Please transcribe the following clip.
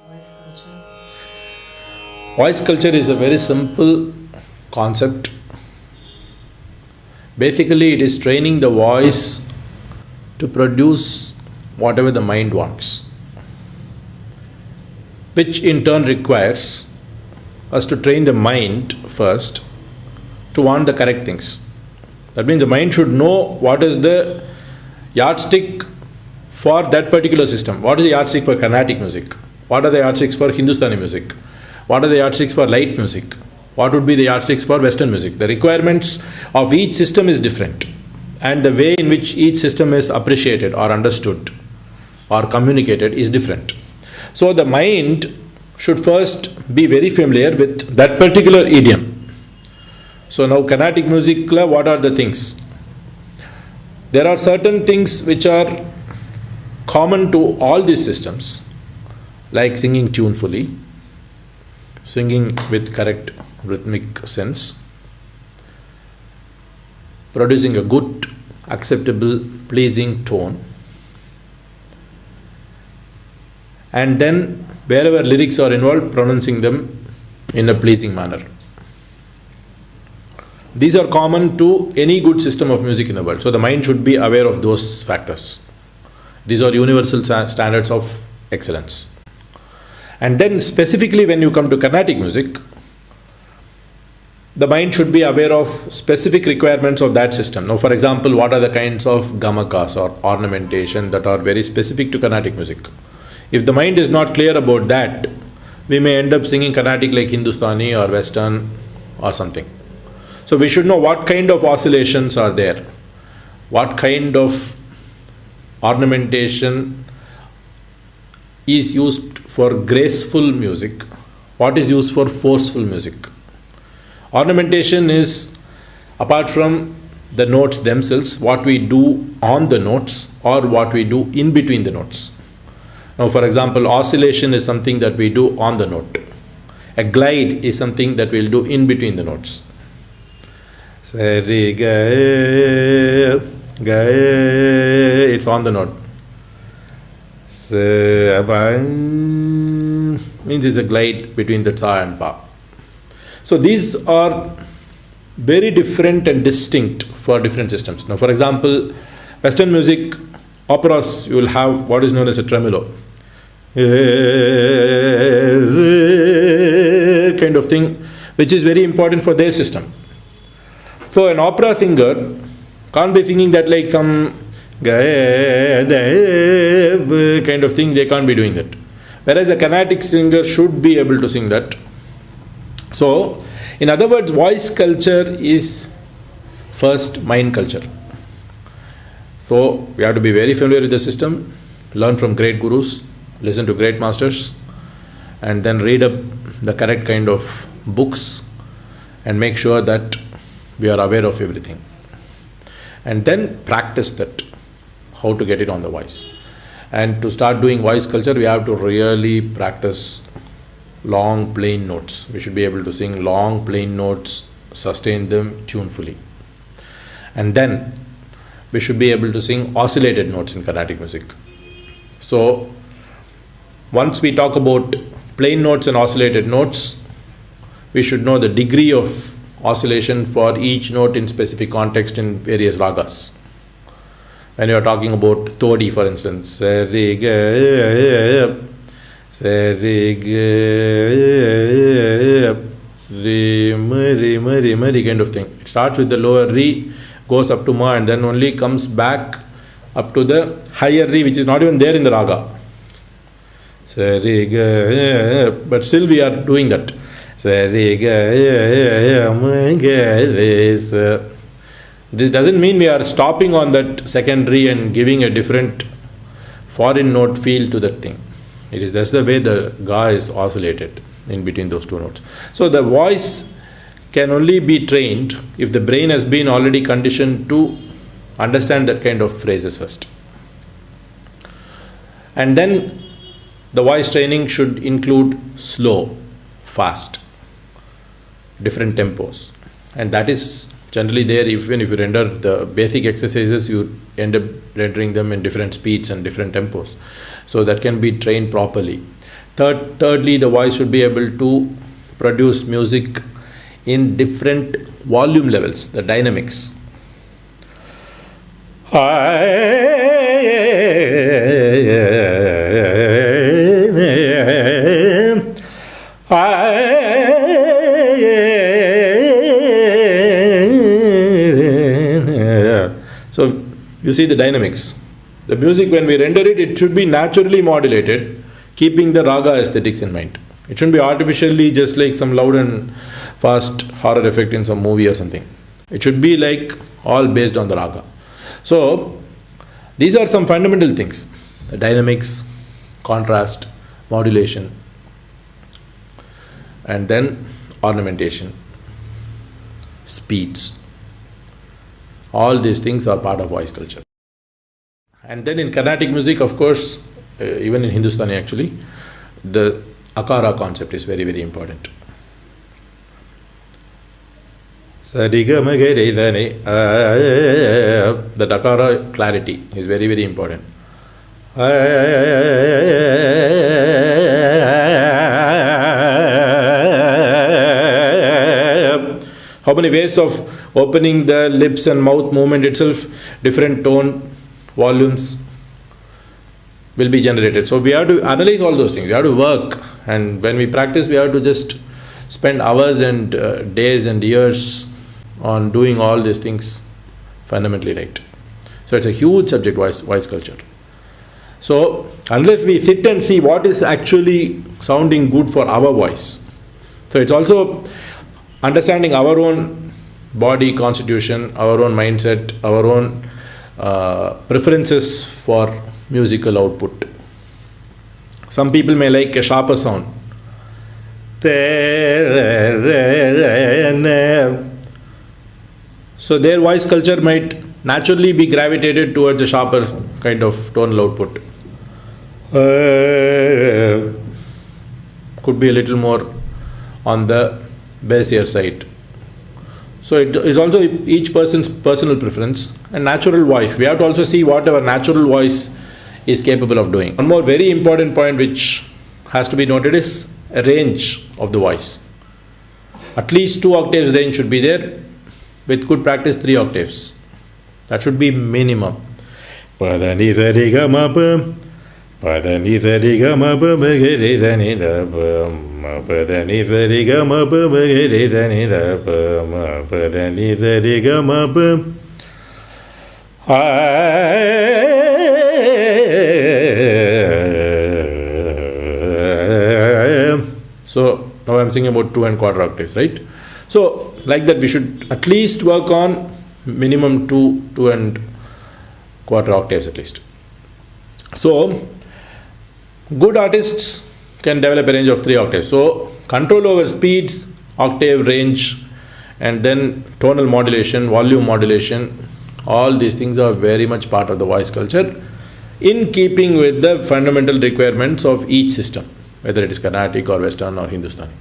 voice culture? Voice culture is a very simple concept. Basically, it is training the voice to produce whatever the mind wants, which in turn requires us to train the mind first to want the correct things. That means the mind should know what is the yardstick for that particular system. What is the yardstick for Carnatic music? What are the yardsticks for Hindustani music? What are the yardsticks for light music? What would be the yardsticks for Western music? The requirements of each system is different, and the way in which each system is appreciated or understood or communicated is different. So the mind should first be very familiar with that particular idiom. So now Carnatic music, what are the things? There are certain things which are common to all these systems, like singing tunefully, singing with correct rhythmic sense, producing a good, acceptable, pleasing tone, and then wherever lyrics are involved, pronouncing them in a pleasing manner. These are common to any good system of music in the world. So the mind should be aware of those factors. These are universal standards of excellence. And then specifically when you come to Carnatic music, the mind should be aware of specific requirements of that system. Now, for example, what are the kinds of gamakas or ornamentation that are very specific to Carnatic music? If the mind is not clear about that, we may end up singing Carnatic like Hindustani or Western or something. So we should know what kind of oscillations are there, what kind of ornamentation is used for graceful music, what is used for forceful music. Ornamentation is, apart from the notes themselves, what we do on the notes or what we do in between the notes. Now, for example, oscillation is something that we do on the note. A glide is something that we'll do in between the notes. It's on the note. Means it's a glide between the sa and pa. So these are very different and distinct for different systems. Now, for example, Western music, operas, you will have what is known as a tremolo. Kind of thing, which is very important for their system. So an opera singer can't be singing that like some kind of thing, they can't be doing that. Whereas a Carnatic singer should be able to sing that. So, in other words, voice culture is first mind culture. So, we have to be very familiar with the system, learn from great gurus, listen to great masters, and then read up the correct kind of books and make sure that we are aware of everything. And then practice that, how to get it on the voice. And to start doing voice culture, we have to really practice long plain notes. We should be able to sing long plain notes, sustain them tunefully. And then we should be able to sing oscillated notes in Carnatic music. So once we talk about plain notes and oscillated notes, we should know the degree of oscillation for each note in specific context in various ragas. When you are talking about Todi, for instance, Re kind of thing. It starts with the lower Re, goes up to Ma, and then only comes back up to the higher Re, which is not even there in the raga. But still we are doing that. This doesn't mean we are stopping on that second Re and giving a different foreign note feel to that thing. That's the way the ga is oscillated in between those two notes. So the voice can only be trained if the brain has been already conditioned to understand that kind of phrases first. And then the voice training should include slow, fast, different tempos. And that is generally there. Even if you render the basic exercises, you end up rendering them in different speeds and different tempos. So that can be trained properly. Thirdly, the voice should be able to produce music in different volume levels, the dynamics. So you see the dynamics. The music, when we render it, it should be naturally modulated, keeping the raga aesthetics in mind. It shouldn't be artificially just like some loud and fast horror effect in some movie or something. It should be like all based on the raga. So these are some fundamental things: the dynamics, contrast, modulation, and then ornamentation, speeds. All these things are part of voice culture. And then in Carnatic music, of course, even in Hindustani actually, the akara concept is very, very important. That akara clarity is very, very important. How many ways of opening the lips and mouth movement itself, different tone, volumes will be generated. So we have to analyze all those things. We have to work, and when we practice, we have to just spend hours and days and years on doing all these things fundamentally right. So it's a huge subject, voice culture. So unless we sit and see what is actually sounding good for our voice, so it's also understanding our own body constitution, our own mindset, our own preferences for musical output. Some people may like a sharper sound. So their voice culture might naturally be gravitated towards a sharper kind of tonal output. Could be a little more on the bassier side. So it is also each person's personal preference and natural voice. We have to also see what our natural voice is capable of doing. One more very important point which has to be noted is a range of the voice. At least 2 octaves range should be there. With good practice, 3 octaves. That should be minimum. So now I'm singing about 2 1/4 octaves, right? So like that we should at least work on minimum 2 1/4 octaves at least. So good artists can develop a range of 3 octaves. So control over speeds, octave range, and then tonal modulation, volume modulation, all these things are very much part of the voice culture in keeping with the fundamental requirements of each system, whether it is Carnatic or Western or Hindustani.